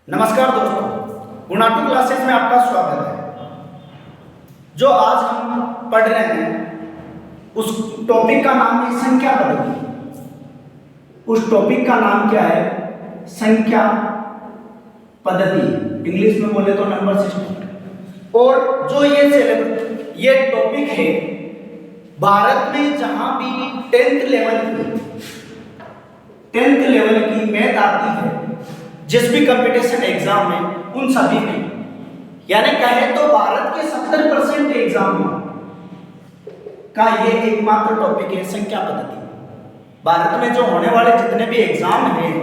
नमस्कार दोस्तों, गुणाटू क्लासेस में आपका स्वागत है। जो आज हम पढ़ रहे हैं उस टॉपिक का नाम है संख्या पद्धति। उस टॉपिक का नाम क्या है? संख्या पद्धति, इंग्लिश में बोले तो नंबर सिस्टम। और जो ये टॉपिक है, भारत में जहां भी 10th लेवल की मैथ आती है, जिस भी कंपटीशन एग्जाम में, उन सभी में, यानी कहे तो भारत के 70% एग्जाम में का ये एकमात्र टॉपिक है संख्या पद्धति। भारत में जो होने वाले जितने भी एग्जाम हैं,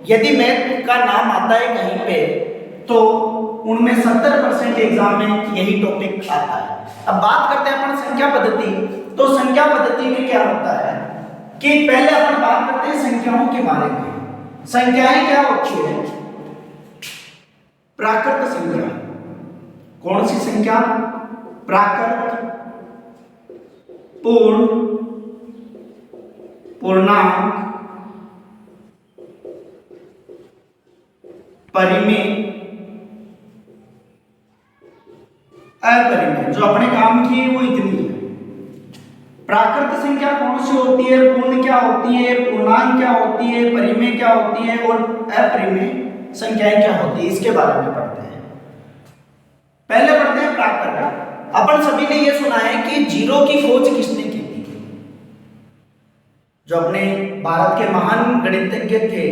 यदि मैथ का नाम आता है कहीं पे, तो उनमें 70% एग्जाम में यही टॉपिक आता है। अब बात करते हैं अपन संख्या पद्धति। तो संख्या पद्धति में क्या होता है कि पहले अपन बात करते हैं संख्याओं के बारे में। संख्याएं क्या होती है? प्राकृत संख्या। कौन सी संख्या? प्राकृत, पूर्ण, पूर्णांक, परिमेय, अपरिमेय। जो अपने काम की है वो इतनी है। प्राकृत संख्या कौन सी होती है? पूर्ण क्या होती है? पूर्णांक क्या होती है? परिमेय क्या होती है? और अपरिमेय संख्याएं क्या होती है? इसके बारे में पढ़ते हैं। पहले पढ़ते हैं प्राकृत। अपन सभी ने यह सुना है कि जीरो की खोज किसने की थी? जो अपने भारत के महान गणितज्ञ थे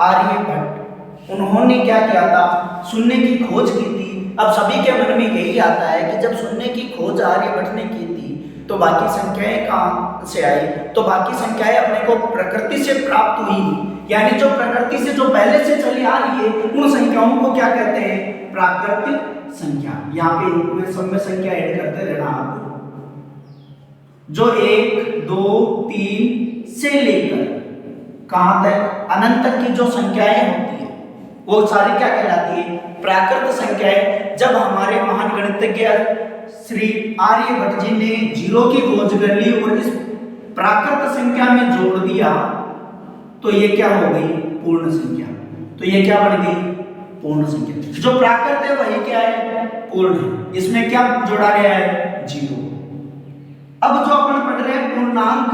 आर्यभट्ट, उन्होंने क्या किया था? शून्य की खोज की थी। अब सभी के मन में यही आता है कि जब शून्य की खोज आर्यभट्ट ने की थी, तो बाकी संख्याएं कहां से आई? तो बाकी संख्याएं अपने को प्रकृति से प्राप्त हुई, यानी जो प्रकृति से जो पहले से चली आ रही है, उन संख्याओं को क्या कहते हैं? प्राकृतिक संख्या। यहाँ पे सब में संख्या ऐड करते रहना आप। जो 1, 2, 3 से लेकर कहां तक अनंत तक की जो संख्याएं होती है, वो सारी क्या कहलाती है? प्राकृत संख्याएं। जब हमारे महान गणितज्ञ श्री आर्यभट्ट जी ने जीरो की खोज कर ली और इस प्राकृत संख्या में जोड़ दिया, तो ये क्या हो गई? पूर्ण संख्या। तो ये क्या बन गई? पूर्ण संख्या। जो प्राकृत है वही क्या है? पूर्ण। इसमें क्या जोड़ा गया है? जीरो। अब जो अपन पढ़ रहे हैं पूर्णांक,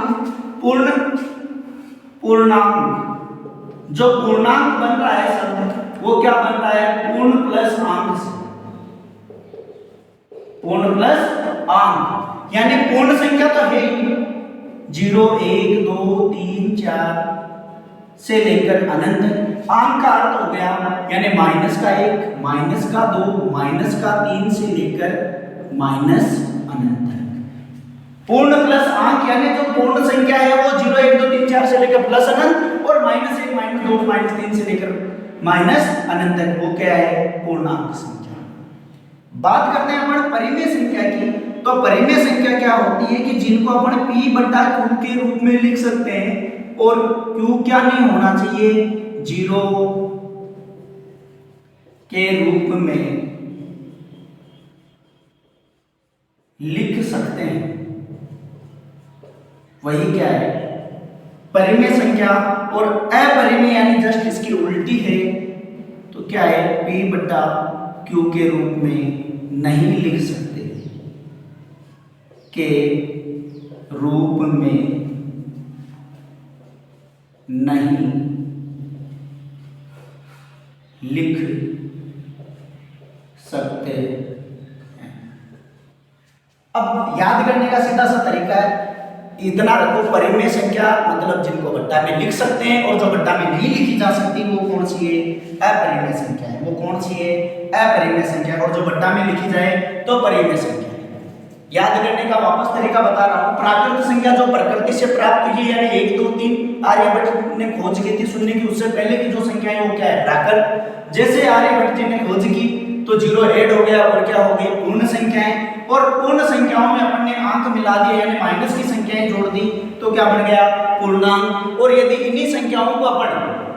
पूर्णांक, जो पूर्णांक बन रहा है सब, वो क्या बन रहा है? पूर्ण प्लस अंक से। पूर्ण प्लस अंक, यानी पूर्ण संख्या तो है ही 0, 1, 2, 3, 4 से लेकर अनंत। अंक का अर्थ हो गया यानी माइनस का 1, माइनस का 2, माइनस का 3 से लेकर माइनस अनंत तक। पूर्ण प्लस अंक यानी जो पूर्ण संख्या है वो 0, 1, 2, 3, 4 से लेकर प्लस अनंत, और -1, -2, -3 से लेकर माइनस अनंत तक, वो क्या है? पूर्णांक संख्या। बात करते हैं अपन परिमेय संख्या की। तो परिमेय संख्या क्या होती है कि जिनको अपन p/q के रूप में लिख सकते हैं, और q क्या नहीं होना चाहिए? 0 के रूप में लिख सकते हैं, वही क्या है? परिमेय संख्या। और अपरिमेय यानी जस्ट इसकी उल्टी है, तो क्या है? p/q के रूप में नहीं लिख सकते, के रूप में नहीं लिख सकते हैं। अब याद करने का सीधा सा तरीका है, इतना रखो, परिमेय संख्या मतलब जिनको गड्ढा में लिख सकते हैं, और जो गड्ढा में नहीं लिखी जा सकती वो कौन सी है? अपरिमेय संख्या है। वो कौन सी है? अपरिमेय संख्या। और जो गड्ढा में लिखी जाए तो परिमेय संख्या है। याद करने का वापस तरीका बता रहा हूं। प्राकृत संख्या जो प्रकृति से प्राप्त हुई है, यानी 1, 2, 3 आर्यभट्ट ने खोज की थी शून्य की, उससे पहले की जो संख्या है वो क्या है? प्राकृत। जैसे आर्यभट्ट जी ने खोज की तो 0 ऐड हो गया, और क्या हो गई? पूर्ण संख्याएं। और पूर्ण संख्याओं में अपन ने अंक मिला दिए, यानी माइनस की संख्याएं जोड़ दी, तो क्या बन गया? पूर्णांक। और यदि इन्हीं संख्याओं को अपन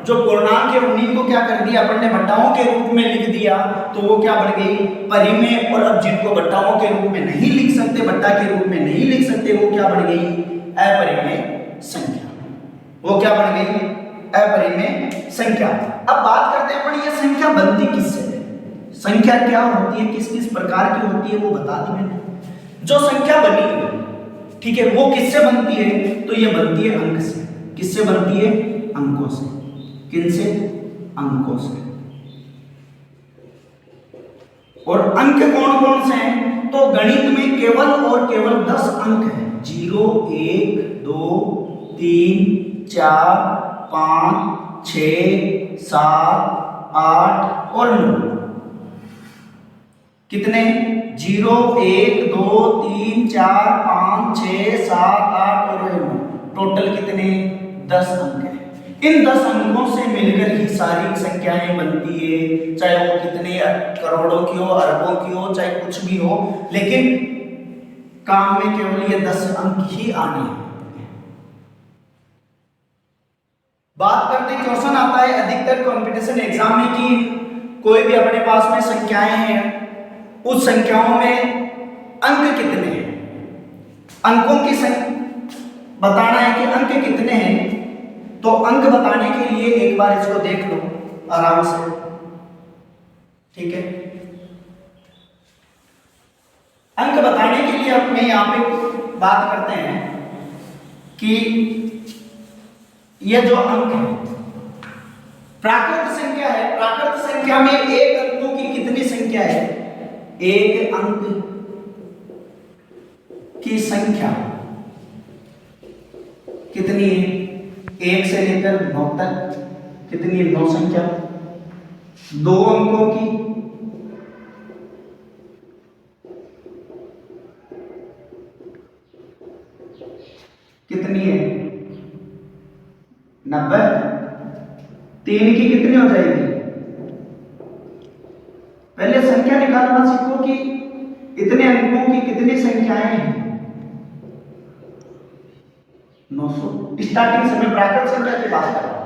जो पूर्णांक है उन्हीं को क्या कर दिया अपन ने? भट्टाओं के रूप में लिख दिया, तो वो क्या बन गई? परिमेय। और अब जिनको भट्टाओं के रूप में नहीं लिख सकते, भट्टा के रूप में नहीं लिख सकते, वो क्या बन गई? अपरिमेय संख्या। वो क्या बन गई? अपरिमेय संख्या। अब बात करते हैं अपन ये संख्या बनती किससे है, संख्या क्या होती है, किस किस प्रकार की होती है वो बता दी मैंने। जो संख्या बनी है, ठीक है, वो किससे बनती है, तो ये बनती है अंक से। किससे बनती है, अंकों से। किनसे, अंकों से। और अंक कौन कौन से हैं, तो गणित में केवल और केवल 10 अंक हैं। 0, 1, 2, 3, 4, 5, 6, 7, 8 और 9। कितने, 0, 1, 2, 3, 4, 5, 6, 7, 8 और 9। टोटल कितने, 10 अंक हैं। इन 10 अंकों से मिलकर ही सारी संख्याएं बनती है, चाहे वो कितने करोड़ों की हो, अरबों की हो, चाहे कुछ भी हो, लेकिन काम में केवल ये 10 अंक ही आने हैं। बात करते हैं, क्वेश्चन आता है अधिकतर कंपटीशन एग्जाम में कि कोई भी अपने पास में संख्याएं हैं, उस संख्याओं में अंक कितने हैं, अंकों की बताना है कि अंक कितने हैं। तो अंक बताने के लिए एक बार इसको देख लो आराम से, ठीक है। अंक बताने के लिए अब मैं यहां पे बात करते हैं कि यह जो अंक है, प्राकृत संख्या है, प्राकृत संख्या में एक अंकों की कितनी संख्या है, एक अंक की संख्या कितनी है, 1 से लेकर 9 तक कितनी है, 9 संख्या। 2 अंकों की कितनी है, 90। 3 की कितनी हो जाएगी, पहले संख्या निकालना सीखो कि इतने अंकों की कितनी संख्याएं हैं, 900। स्टार्टिंग से मैं प्राकृत संख्या की बात कर रहा हूं,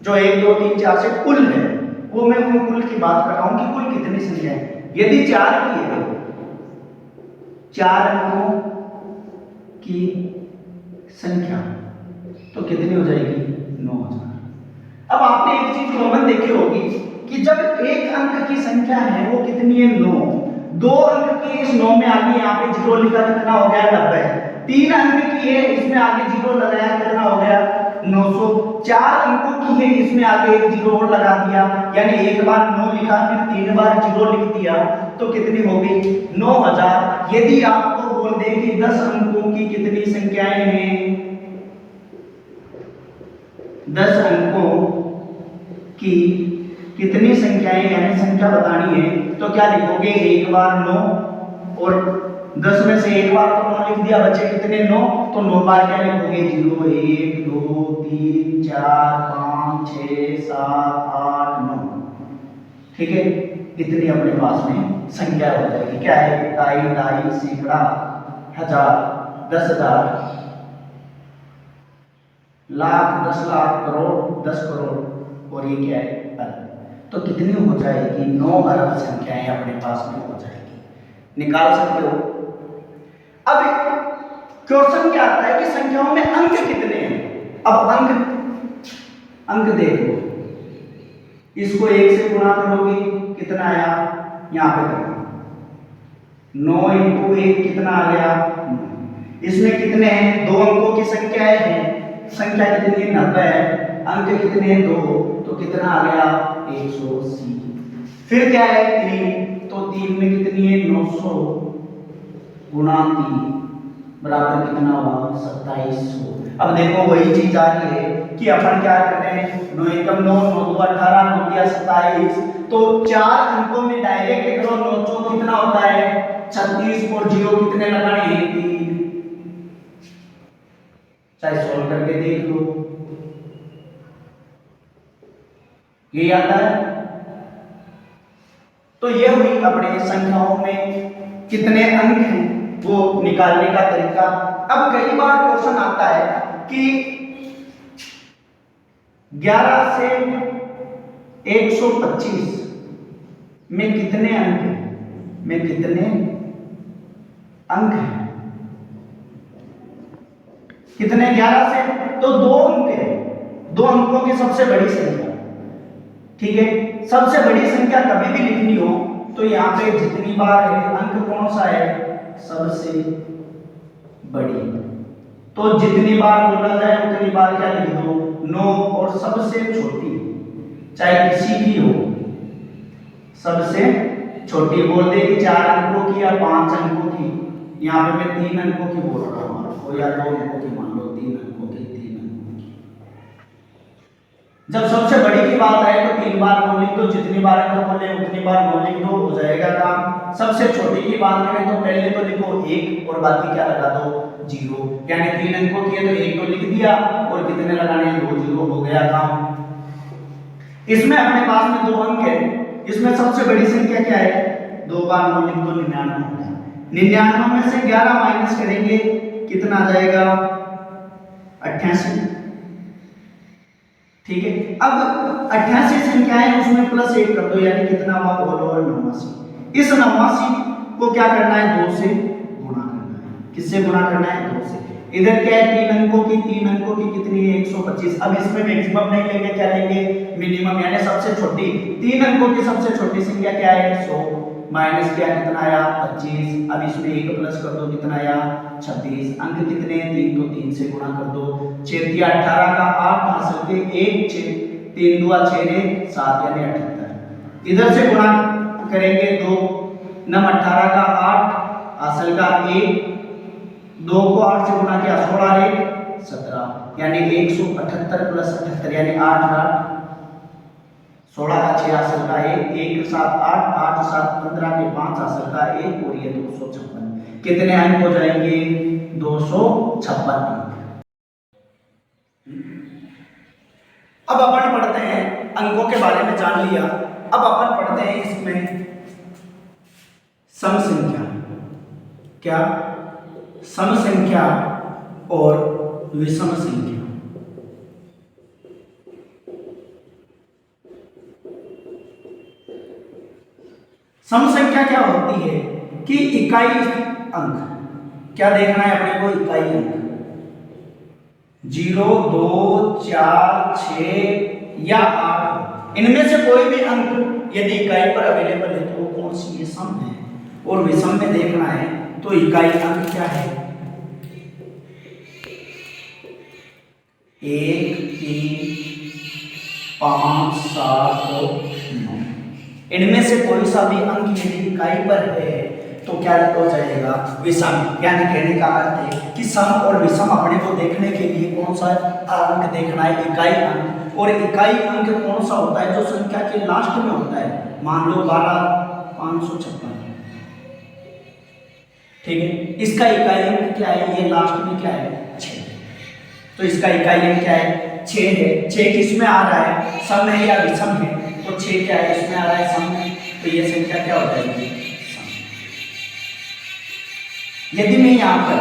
जो 1, 2, 3, 4 से कुल है, वो मैं वो कुल की बात कर रहा हूं कि कुल कितनी संख्या है। यदि 4 की है, 4 अंकों की संख्या तो कितनी हो जाएगी, 9000। अब आपने एक चीज कॉमन देखी होगी कि जब एक अंक की संख्या है वो कितनी है, 9। 2 अंक की इस 9 में आगे यहाँ पे 0 लिखा, कितना हो गया, 90। 3 अंक की है, इसमें आगे 0 लगाया, कितना हो गया, 900। 4 अंकों की है, इसमें आगे एक 0 और लगा दिया, यानी एक बार 9 लिखा, फिर 3 बार 0 लिख दिया, तो कितनी हो गई, 9000। यदि आपको बोल दे कि 10 अंकों की कितनी संख्याएं हैं, 10 अंकों की कितनी संख्याएं, यानी संख्या बतानी है, तो क्या लिखोगे, एक बार 9 और 10 में से एक बार तो 9 लिख दिया, बचे कितने, 9। तो 9 बार क्या लिखोगे, 0, 1, 2, 3, 4, 5, 6, 7, 8, 9, ठीक है। इतनी अपने पास में संख्या हो जाएगी। क्या है, इकाई, दाई, सैकड़ा, हजार, 10,000, लाख, 10 लाख, करोड़, 10 करोड़, और ये क्या है, अरब। तो कितनी हो जाएगी, 9 अरब संख्याएं अपने पास में हो जाएगी, निकाल सकते हो। अब क्वेश्चन क्या आता है कि संख्याओं में अंक कितने हैं। अब अंक देख लो, इसको 1 से गुणा करोगे, कितना आया, यहां पे करो, 9 × 1 कितना आ गया, 9। इसमें कितने हैं, 2 अंकों की संख्या है, संख्या कितनी है, 90 है, अंक कितने हैं, 2, तो कितना आ गया, 180। फिर क्या है, 3, तो 3 में कितनी है, 900 गुणा 3 बराबर कितना हुआ, 2700। अब देखो वही चीज आ रही है कि अपन क्या करते हैं, 9 एकम 9, 9 2 18, 9 दिया 27, तो 4 अंकों में डायरेक्ट करो, 9 चौक कितना होता है, 36, और 0 कितने लगाने हैं, 3। चाहे सॉल्व करके देख लो, ये आता है। तो ये हुई अपने संख्याओं में कितने अंक हैं वो निकालने का तरीका। अब कई बार क्वेश्चन आता है कि 11 से 125 में कितने अंक हैं, में कितने अंक हैं, कितने, 11 से, तो 2 अंक है, दो अंकों की सबसे बड़ी संख्या, ठीक है। सबसे बड़ी संख्या कभी भी लिखनी हो तो यहाँ पे जितनी बार है अंक कौन सा है, सबसे बड़ी। तो जितनी बार बोला जाए उतनी बार क्या लिख दो, 9। और सबसे छोटी चाहे किसी की हो, सबसे छोटी बोल दे कि 4 अंकों की या 5 अंकों की। यहाँ पे मैं 3 अंकों की बोल रहा हूँ आपको, या 2 अंकों की मान लो, 3 अंकों की, 3 अंकों की। जब सबसे बड़ी की बात आए तो 3 बार नौ लिख दो, जितनी बार अंक बोले उतनी बार नौ लिख दो, हो जाएगा काम। सबसे छोटी की बात करें तो पहले तो लिखो 1 और बाकी क्या लगा दो 0, यानी 3 अंकों की है तो 1 तो लिख दिया और कितने लगाने हैं 2 0, हो गया काम। इसमें अपने पास में 2 अंक है, इसमें सबसे बड़ी संख्या क्या है, 2 बार 9 लिख दो, 99। 99 में से 11 माइनस करेंगे कितना आ जाएगा 88, ठीक है। अब 88 संख्याएं उसमें प्लस 1 कर दो, यानी कितना हुआ होल ओवर 89। इस 89 को क्या करना है 2 से गुणा करना है। किससे गुणा करना है 2 से। इधर क्या है 3 अंकों की, 3 अंकों की कितनी है 125। अब इसमें मैक्सिमम नहीं लेंगे, क्या लेंगे मिनिमम, यानी सबसे छोटी। 3 अंकों की सबसे छोटी संख्या क्या है 100, माइनस किया कितना आया 25। अब इसमें 1 प्लस कर दो कितना आया 26। अंक कितने हैं 3, तो 3 से गुणा कर दो। 6 दिया 18 का 8 हासिल के 1 6, 3 दुआ 6 7, यानी 78। इधर से गुणा करेंगे 2 9 18 का 8 हासिल का 1, 2 को 8 से गुणा किया 16 1 17, यानी 178 प्लस 78, यानी 8 8, 16 का 6 हासिल का 1 1 7 8 8 7 15 के 5 हासिल का 1, और ये 256। कितने अंक हो जाएंगे 256 अंक। अब अपन पढ़ते हैं, अंकों के बारे में जान लिया, अब अपन पढ़ते हैं इसमें सम संख्या। क्या सम संख्या और विषम संख्या। सम संख्या क्या होती है कि इकाई अंक, क्या देखना है अपने को, इकाई अंक 0 2 4 6 या 8, इनमें से कोई भी अंक यदि इकाई पर अवेलेबल है तो वो कौन सी है, सम है। और विषम में देखना है तो इकाई अंक क्या है 1 3 5 7 और 9। इनमें से कोई सा भी अंक यदि इकाई पर है तो क्या हो जाएगा विषम। यानी कहने का अर्थ है कि सम और विषम अपने को देखने के लिए कौन सा अंक देखना है, इकाई अंक। और इकाई अंक कौन सा होता है जो संख्या के लास्ट में होता है। मान लो 12,556, ठीक है, इसका इकाई अंक क्या है, ये लास्ट में क्या है 6, तो इसका इकाई अंक क्या है 6 है। 6 किस में आ रहा है, सम है या विषम है, तो 6 क्या है इसमें आ रहा है सम में, तो ये संख्या क्या हो जाएगी सम। यदि मैं यहाँ पर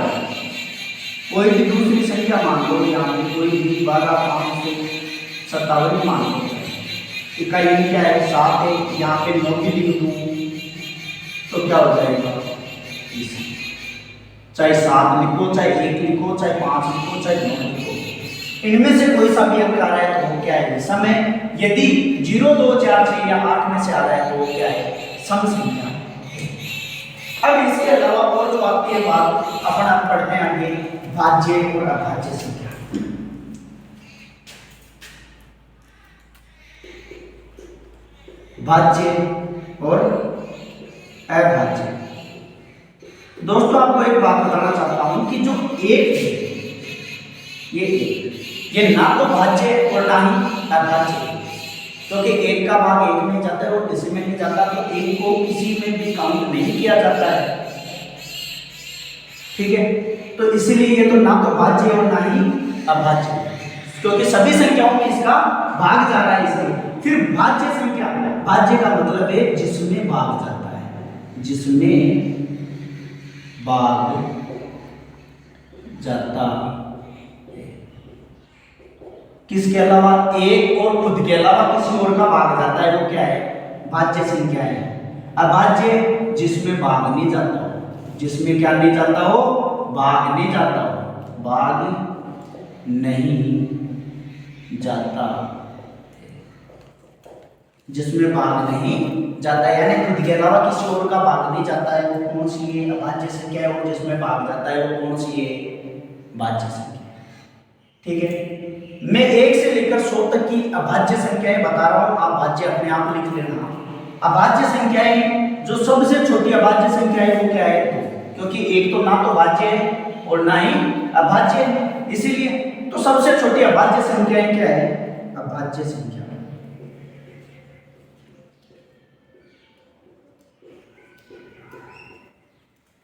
कोई भी दूसरी संख्या मान लो, यहाँ पे कोई भी 12,557 मान लो, इकाई अंक क्या है 7 है, यहाँ पे 9 भी लिख दूँ तो क्या हो जाएगा, चाहे 7 लिखो, चाहे 1 लिखो, चाहे 5 लिखो, चाहे 9 लिखो, इनमें से कोई सा भी अंक आ रहा है तो वो क्या है समय। यदि 0 2 4 6 या 8 में से आ रहा है तो वो क्या है सम संख्या। अब इसके अलावा और जो आती है बात अपन पढ़ते हैं आगे, भाज्य और अभाज्य संख्या। भाज्य और अभाज्य। दोस्तों आपको एक बात बताना चाहता हूं कि जो एक है ये ना तो भाज्य और ना ही अभाज्य, क्योंकि एक का भाग एक में जाता है और किसी में नहीं जाता, तो एक को किसी में भी काउंट नहीं किया जाता है, ठीक है। तो इसलिए ये तो ना तो भाज्य और ना ही अभाज्य, क्योंकि सभी संख्याओं में इसका भाग जा रहा है इसलिए। फिर भाज्य संख्या, भाज्य का मतलब है जिसमें भाग जाता है, जिसमें भाग जाता है। किसके अलावा, एक और खुद के अलावा किसी और का भाग जाता है, वो क्या है भाज्य संख्या है। अभाज्य जिसमें भाग नहीं जाता हो, जिसमें क्या नहीं जाता हो, भाग नहीं जाता हो, भाग नहीं जाता, जिसमें भाग नहीं जाता, यानी खुद के अलावा किसी और का भाग नहीं जाता है, वो कौन सी है? अभाज्य संख्या है। और जिसमें भाग जाता है वो कौन सी है? भाज्य संख्या। ठीक है, मैं 1 से लेकर 100 तक की अभाज्य संख्याएं बता रहा हूं, आप भाज्य अपने आप लिख लेना। अभाज्य संख्याएं, जो सबसे छोटी अभाज्य संख्या है वो क्या है? 2, क्योंकि एक तो ना तो भाज्य है और ना ही अभाज्य है, इसीलिए तो सबसे छोटी अभाज्य संख्याएं क्या है? अभाज्य संख्या।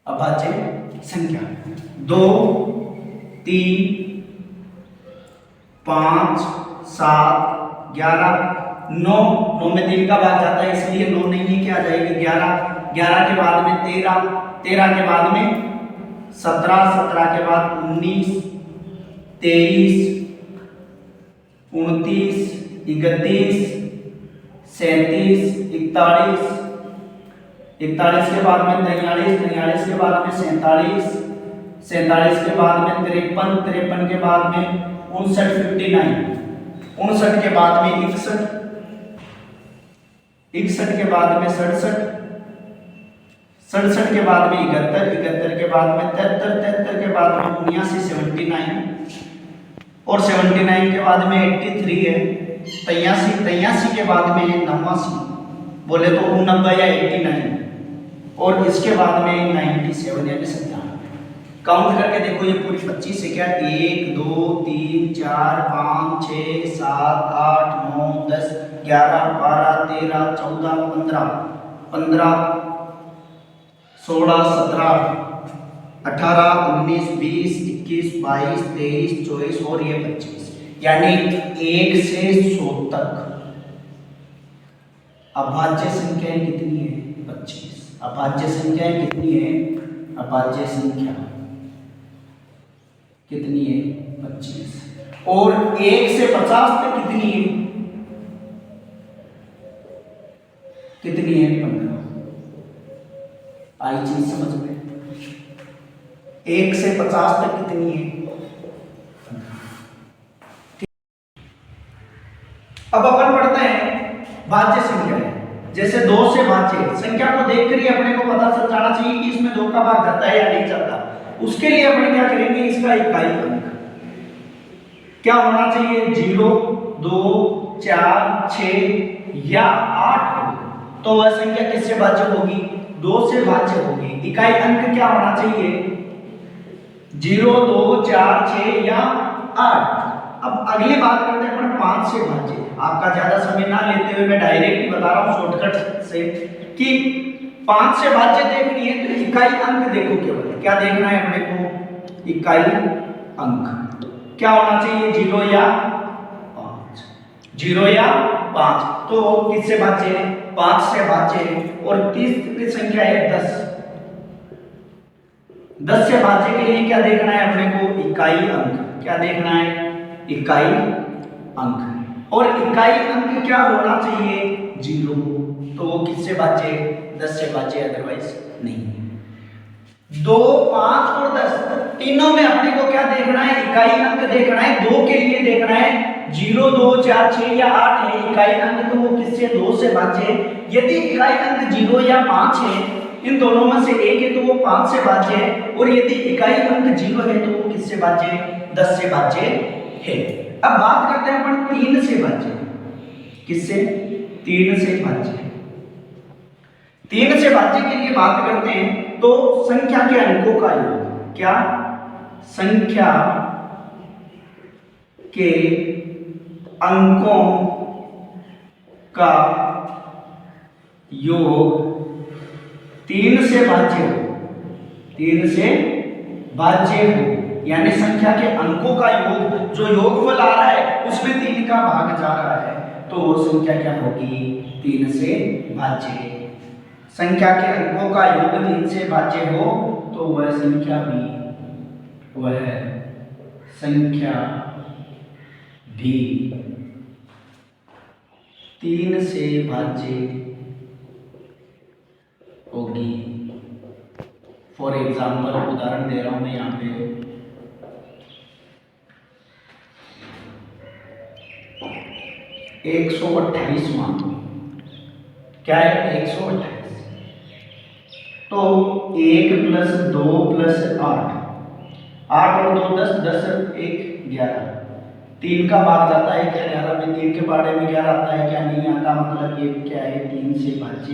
अभाज्य संख्या 2, 3, 5, 7, 11, 9, 9 में 3 का भाग जाता है इसलिए 9 नहीं है, क्या आ जाएगी? 11, 11 के बाद में 13, 13 के बाद में 17, 17 के बाद 19, 23, 29, 31, 37, 41, 41 के बाद में 43, 43 के बाद में 47, 47 के बाद में 53, 53 के बाद में 59, 59, 59 के बाद में 61, 61 के बाद में 67, 67 के बाद में 71, 71 के बाद में 73, 73 के बाद में 79, 79 और 79 के बाद में 83 है, 83, 83 के बाद में 89, बोले तो 89 या 89 और इसके बाद में 97 यानी 97। काउंट करके देखो, ये पूरी 25 है क्या? 1, 2, 3, 4, 5, 6, 7, 8, 9, 10, 11, 12, 13, 14, 15, 15, 16, 17, 18, 19, 20, 21, 22, 23, 24 और ये 25, यानी 1 से 100 तक अभाज्य संख्याएं कितनी है? 25। अभाज्य संख्याएं कितनी है? अभाज्य संख्या कितनी है? 25। और 1 से 50 तक कितनी है? कितनी है? 15। आई चीज समझ में? 1 से 50 तक कितनी है? 15। अब अपन पढ़ते हैं भाज्य संख्या। जैसे 2 से भाज्य संख्या को देखकर ही अपने को पता चल जाना चाहिए कि इसमें 2 का भाग जाता है या नहीं जाता। उसके लिए अपन क्या करेंगे? इसका इकाई अंक क्या होना चाहिए? 0, 2, 4, 6 या 8 तो वह संख्या किससे भाज्य होगी? 2 से भाज्य होगी। इकाई अंक क्या होना चाहिए? 0, 2, 4, 6 या 8। अब अगली बात करते हैं अपन 5 से भाज्य। आपका ज्यादा समय ना लेते हुए मैं डायरेक्ट ही बता रहा हूं शॉर्टकट से कि 5 से भाज्य देखनी है तो इकाई अंक देखो। केवल क्या देखना है अपने को? इकाई अंक क्या होना चाहिए? 0 या 5। 0 या 5 तो किससे भाज्य है? 5 से भाज्य है। और तीसरी संख्या है 10। 10 से भाज्य के लिए क्या देखना है अपने को? इकाई अंक। क्या देखना है? इकाई अंक। और इकाई अंक क्या होना चाहिए? 0। तो वो किससे भाज्य? 10 से भाज्य, अदरवाइज नहीं। 2, 5 और 10 तीनों में अपने को क्या देखना है? इकाई अंक देखना है। 2 के लिए देखना है 0, 2, 4, 6 या 8 है इकाई अंक तो वो किससे? 2 से भाज्य। यदि इकाई अंक 0 या 5 है, इन दोनों में से एक है तो वो 5 से भाज्य है। और यदि इकाई अंक 0 है तो वो किससे भाज्य है? 10 से भाज्य है। अब बात करते हैं अपन 3 से भाज्य। किससे? 3 से भाज्य। 3 से भाज्य के लिए बात करते हैं तो संख्या के अंकों का योग। क्या? संख्या के अंकों का योग 3 से भाज्य हो। 3 से भाज्य हो यानी संख्या के अंकों का योग, जो योगफल आ रहा है उसमें 3 का भाग जा रहा है तो वो संख्या क्या होगी? 3 से भाज्य। संख्या के अंकों का योग 3 से भाज्य हो तो वह संख्या भी 3 से भाज्य होगी। फॉर एग्जाम्पल उदाहरण दे रहा हूं मैं यहाँ पे। 128वां क्या है 128। तो 1 प्लस 2 प्लस 8, 8 और 2 10, 10 1 11, 3 का भाग जाता है क्या 11 में, 3 के बारे में 11 आता है क्या नहीं आता, मतलब ये क्या है 3 से भाज्य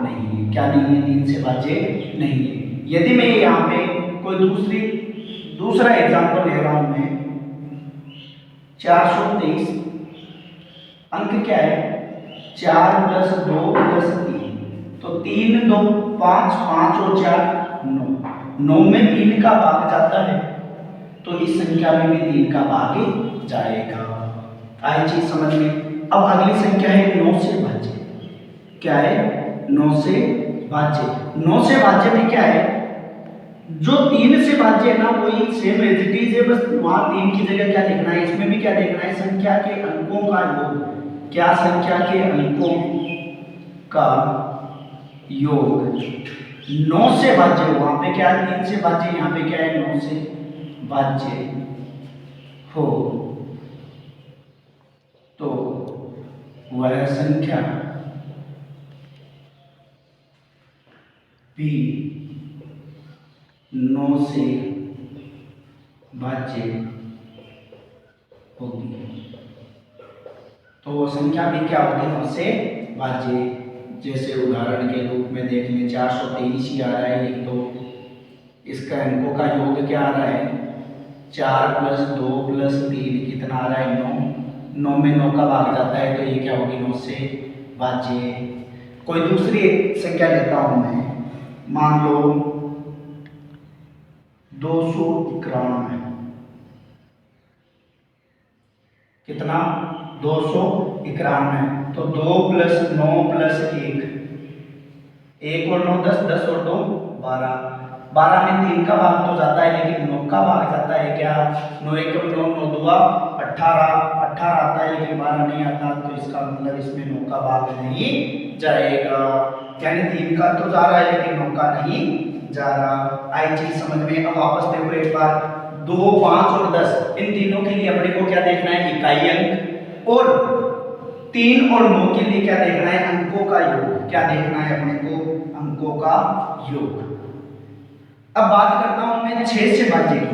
नहीं है, क्या नहीं है 3 से भाज्य नहीं है। यदि मैं यहाँ पे कोई दूसरा एग्जांपल ले रहा हूं मैं 423, अंक क्या है 4 प्लस 2 प्लस 3, तो 3 2 5, 5 और 4 9, 9 में 3 का भाग जाता है तो इस संख्या में भी 3 का भाग जाएगा। आई चीज समझ में। अब अगली संख्या है 9 से भाज्य, क्या है 9 से भाज्य। 9 से भाज्य में क्या है, जो 3 से भाज्य है ना वही सेम एज इट इज है, बस वहां 3 की जगह क्या लिखना है, इसमें भी क्या देखना है संख्या के अंकों का योग, क्या संख्या के अंकों का योग। 9 से भाज्य वहां पे क्या है 3 से भाज्य, यहाँ पे क्या है 9 से भाज्य हो तो वह संख्या भी 9 से भाज्य होगी। तो वो संख्या भी क्या होगी 9 से भाज्य। जैसे उदाहरण के रूप में देख लें 423 ही आ रहा है, एक तो इसका अंकों का योग क्या आ रहा है 4 प्लस 2 प्लस 3 कितना आ रहा है 9, 9 में 9 का भाग जाता है तो ये क्या होगी 9 से भाज्य। कोई दूसरी एक संख्या लेता हूं मैं, मान लो 291, कितना 291, तो 2 प्लस 9 प्लस 1, 1 और 9 10, 10 और 2 12, 12 में 3 का भाग तो जाता है लेकिन 9 का भाग जाता है क्या 9 1 9 9 2 18, 18 आता है लेकिन 12 नहीं आता, तो इसका मतलब इसमें 9 का भाग नहीं जाएगा, यानी 3 का तो जा रहा है लेकिन 9 का नहीं जा रहा। आई चीज समझ में। अब वापस देखो एक बार 2 5 और 10 इन तीनों के लिए अपने को क्या देखना है इकाई अंक, और 3 और 9 के लिए क्या देखना है अंकों का योग, क्या देखना है अपने को अंकों का योग। अब बात करता हूं मैं 6 से भाज्य की,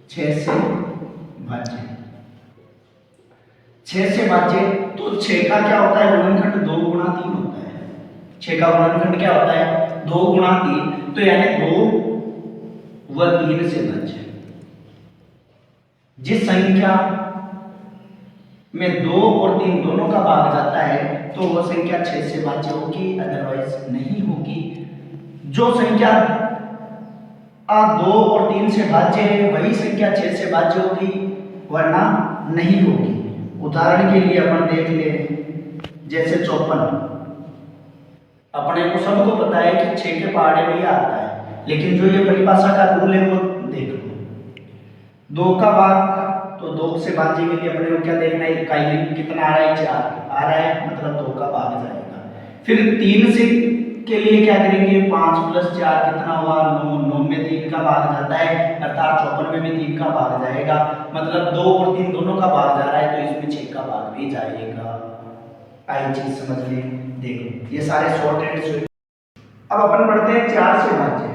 6 से भाज्य, 6 से भाज्य तो 6 का क्या होता है गुणनखंड 2 गुणा 3 होता है, 6 का गुणनखंड क्या होता है 2 गुणा 3, तो यानी 2 व 3 से भाज्य। जिस संख्या में 2 और 3 दोनों का भाग जाता है तो वह संख्या 6 से भाज्य होगी, अदरवाइज नहीं होगी। जो संख्या 2 और 3 से भाज्य है वही संख्या 6 से भाज्य होगी, वरना नहीं होगी। उदाहरण के लिए अपन देख ले जैसे 54, अपने को सबको पता है कि 6 के पहाड़े में ही आता है, लेकिन जो ये परिभाषा का रूल है वो देख लो, 2 का भाग तो 2 से भाज्य के लिए अपने को क्या देखना है इकाई कितना आ रहा है 4 आ रहा है, मतलब 2 का भाग जाएगा। फिर 3 से के लिए क्या करेंगे 5 प्लस 4 कितना हुआ 9, 9 में 3 का भाग जाता है अर्थात 54 में भी 3 का भाग जाएगा, मतलब 2 और 3 दोनों का भाग जा रहा है तो इसमें 6 का भाग भी जाएगा। आई चीज समझ लें, देखो ये सारे शॉर्ट हैंड। अब अपन पढ़ते हैं 4 से भाज्य,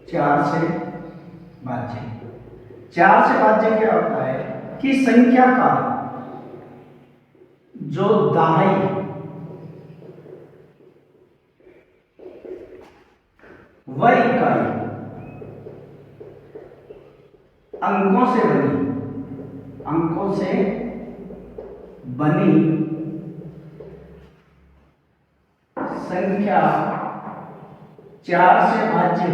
4 से भाज्य। 4 से भाज्य क्या होता है कि संख्या का जो दाई वह इकाई अंकों से बनी संख्या 4 से भाज्य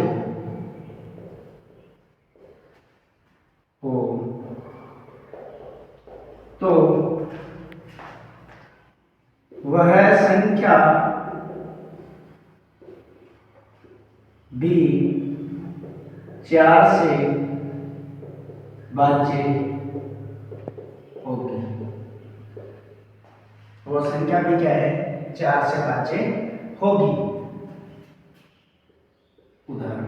हो तो वह संख्या भी 4 से भाज्य होगी। वह संख्या भी क्या है 4 से भाज्य होगी। उदाहरण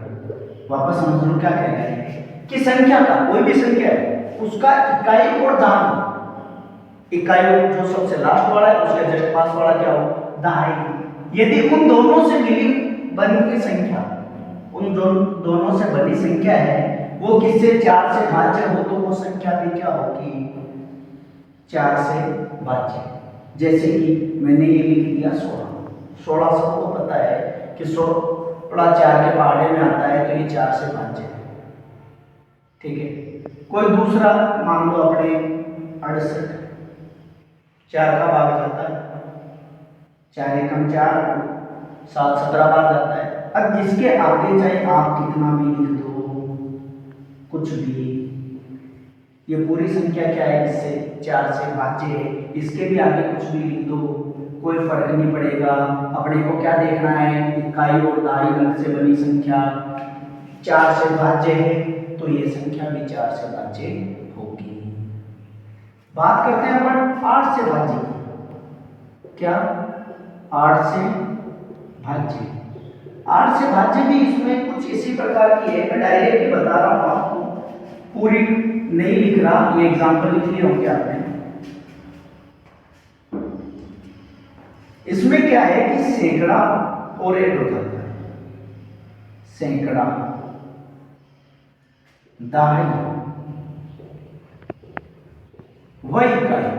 वापस समझ लो क्या कह रहे हैं कि संख्या का, कोई भी संख्या है उसका इकाई और दहाई, इकाई जो सबसे लास्ट वाला है उसके जस्ट पास वाला क्या हो, दहाई। यदि उन दोनों से मिली बनी संख्या, उन दोनों से बनी संख्या है वो किससे 4 से भाज्य हो तो वो संख्या भी क्या होगी, 4 से भाज्य। जैसे कि मैंने ये लिख दिया 16 सबको पता है कि 16 4 के पहाड़े में आता है तो ये 4 से भाज्य है, ठीक है। कोई दूसरा मान लो अपने 68, 4 का भाग जाता है, 4 एकम 4, 7 17 बार जाता है। अब जिसके आगे चाहे आप कितना भी लिख दो, कुछ भी, ये पूरी संख्या क्या है, इससे 4 से भाज्य है, इसके भी आगे कुछ भी लिख दो, कोई फर्क नहीं पड़ेगा। अपने को क्या देखना है, इकाई और दहाई अंक से बनी संख्या 4 से भाज्य है तो ये संख्या भी 4 से भाज्य होगी। बात करते हैं अपन 8 से भाज्य की। क्या 8 से भाज्य, 8 से भाज्य भी इसमें कुछ इसी प्रकार की है। मैं डायरेक्ट ही बता रहा हूं आपको, पूरी नहीं लिख रहा, ये एग्जांपल लिख लिए होंगे आपने। इसमें क्या है कि सैकड़ा और ऐड हो जाता है, सैकड़ा, दहाई, व इकाई,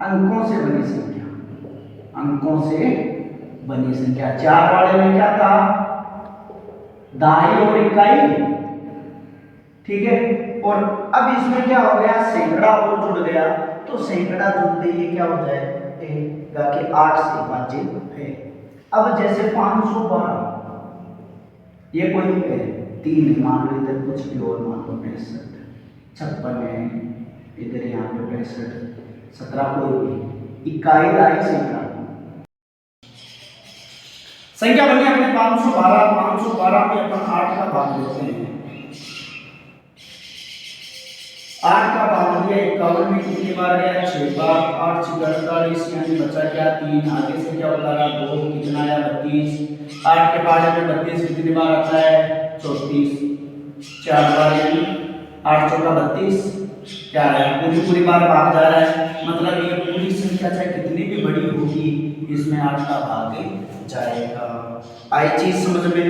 अंकों से बनी संख्या, अंकों से बनी संख्या। 4 वाले में क्या था, दहाई और इकाई, ठीक है। और अब इसमें क्या हो गया, सैकड़ा और जुड़ गया, तो सैकड़ा जुड़ते ही क्या हो जाएगा कि 8 से भाज्य है। अब जैसे 512, ये कोई है 3 मान लो, इधर कुछ भी और मान लो, 65 56 है, इधर यहाँ पे 65 17, कोई भी इकाई दहाई सैकड़ा संख्या बनी अपने 512 में अपन 8 का भाग लेते हैं। 8 का भाग दिया 51 में कितनी बार गया, 6 बार। 8 6 48, यानी बचा क्या, 3, आगे से क्या होता है 2, कितना आया 32। 8 के पहाड़े में 32 कितनी बार आता है, 34, 4 बार, यानी 8 चौका 32, क्या है पूरी बार भाग जा रहा है। मतलब ये पूरी संख्या चाहे कितनी भी बड़ी होगी इसमें 8 का भाग जाएगा। आई चीज समझ में।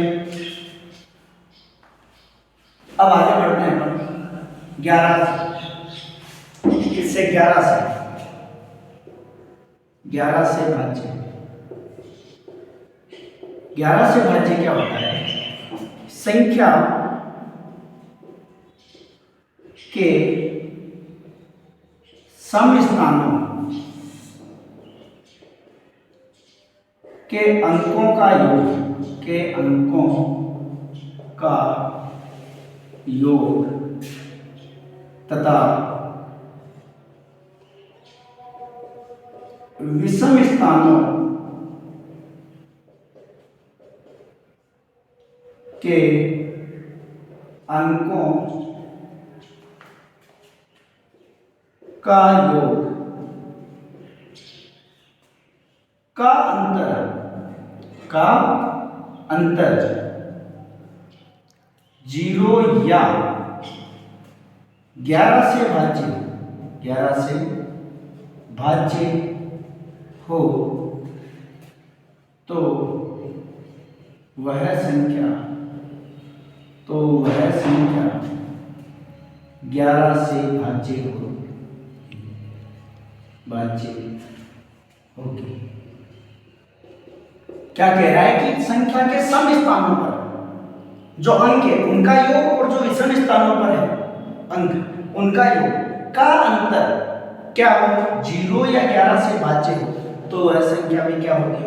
अब आगे बढ़ते हैं अपन 11 इससे 11 से भाज्य। 11 से भाज्य क्या होता है, संख्या के सम स्थानों के अंकों का योग, के अंकों का योग तथा विषम स्थानों के अंकों का योग का अंतर 0 या 11 से भाज्य हो तो वह संख्या 11 से भाज्य होगी। क्या कह रहा है कि संख्या के सम स्थानों पर जो अंक है उनका योग और जो विषम स्थानों पर है अंक उनका योग का अंतर क्या हो, 0 या 11 से भाज्य हो तो वह संख्या भी क्या होगी,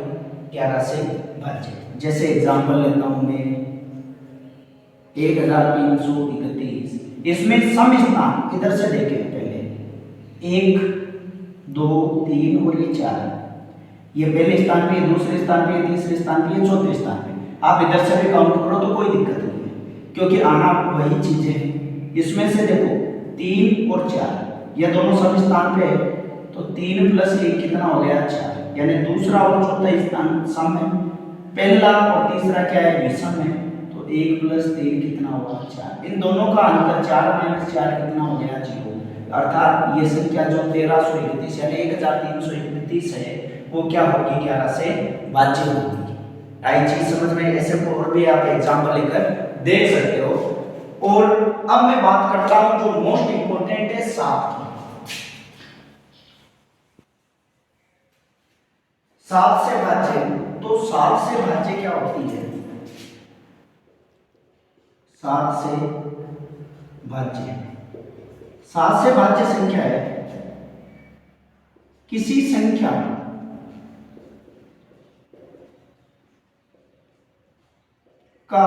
11 से भाज्य। जैसे एग्जांपल लेता हूं मैं 1331, इसमें सम स्थान इधर से देखें पहले 1 2 3 और ये 4, ये पहले स्थान पे, दूसरे स्थान पे, तीसरे स्थान पे, चौथे स्थान पे। आप इधर से भी काउंट करो तो कोई दिक्कत नहीं है क्योंकि आना वही चीजें हैं। इसमें से देखो 3 और 4 ये दोनों सम स्थान पे है तो 3 + 1 कितना हो गया, 4, यानी दूसरा और चौथा स्थान सम है पहला और तीसरा क्या है, विषम है, तो 1 + 3 कितना हुआ, 4। इन दोनों का अंतर 4 - 4 कितना हो गया, 0। अर्थात ये संख्या जो 1331 यानी 1331 है वो क्या होगी, 11 से भाज्य होगी। आई चीज समझ में, ऐसे और भी आप एग्जांपल लेकर देख सकते हो। और अब मैं बात करता हूं जो मोस्ट इंपोर्टेंट है 7 की। 7 से भाज्य, तो 7 से भाज्य क्या होती है, 7 से भाज्य, 7 से भाज्य संख्या है किसी संख्या का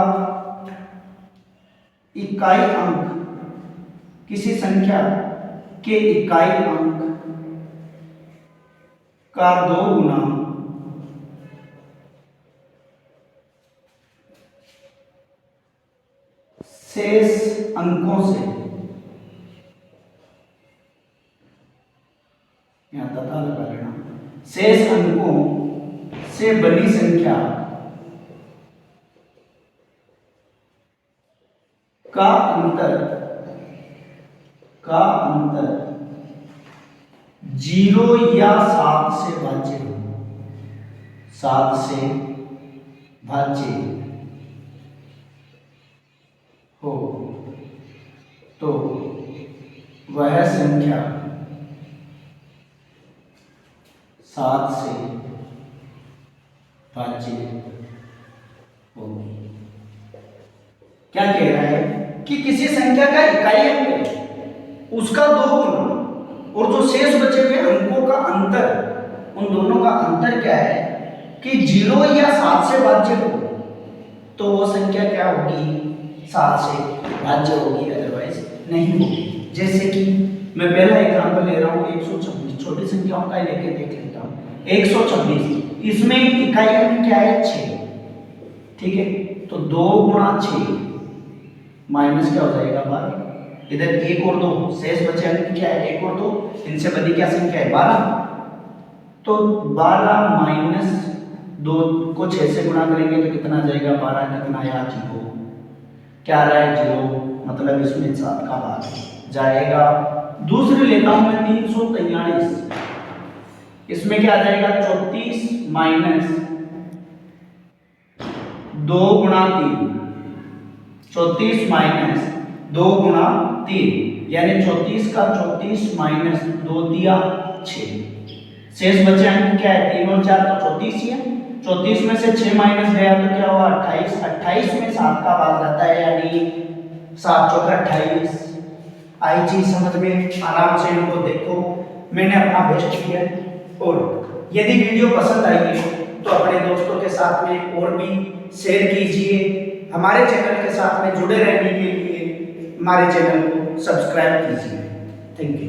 इकाई अंक, किसी संख्या के इकाई अंक का 2 गुना शेष अंकों से, यहां पता लगा लेना, शेष अंकों से बनी संख्या का अंतर 0 या 7 से भाज्य हो, 7 से भाज्य हो तो वह संख्या 7 से भाज्य होगी। क्या कह रहा है कि किसी संख्या का इकाई अंक है उसका 2 गुना, और जो शेष बचे हुए अंकों का अंतर, उन दोनों का अंतर क्या है कि 0 या 7 से भाज्य हो तो वो संख्या क्या होगी, 7 से भाज्य होगी, अदरवाइज नहीं होगी। जैसे कि मैं पहला एग्जांपल ले रहा हूँ 126, छोटी संख्याओं का लेके देख लेता हूँ। 126, इसमें इकाई अंक क्या है, 6, ठीक है, तो 2 × 6 माइनस क्या हो जाएगा, 12। इधर 1 और 2 शेष बचे अंक क्या है, 1 और 2, इनसे बड़ी क्या संख्या है, 12। तो 12 - 2 को 6 से गुणा करेंगे तो कितना जाएगा, 12 कितना आया, 0। क्या रहा है, 0, मतलब इसमें 7 का भाग जाएगा। दूसरी लेता हूं मैं 343, इसमें क्या आ जाएगा, 34 - 2 × 3, 34 - 2 × 3 यानी 34 का 34 - 2 दिया 6। शेष बचे अंक क्या है, 3 और 4 तो 34 ही है। 34 में से 6 माइनस गया तो क्या हुआ, 28। 28 में 7 का भाग जाता है यानी 7 × 4 = 28। आई चीज समझ में, आराम से इनको देखो, मैंने अपना बेस्ट किया। और यदि वीडियो पसंद आई है तो अपने दोस्तों के साथ में और भी शेयर कीजिए। हमारे चैनल के साथ में जुड़े रहने के लिए हमारे चैनल को सब्सक्राइब कीजिए। Thank you.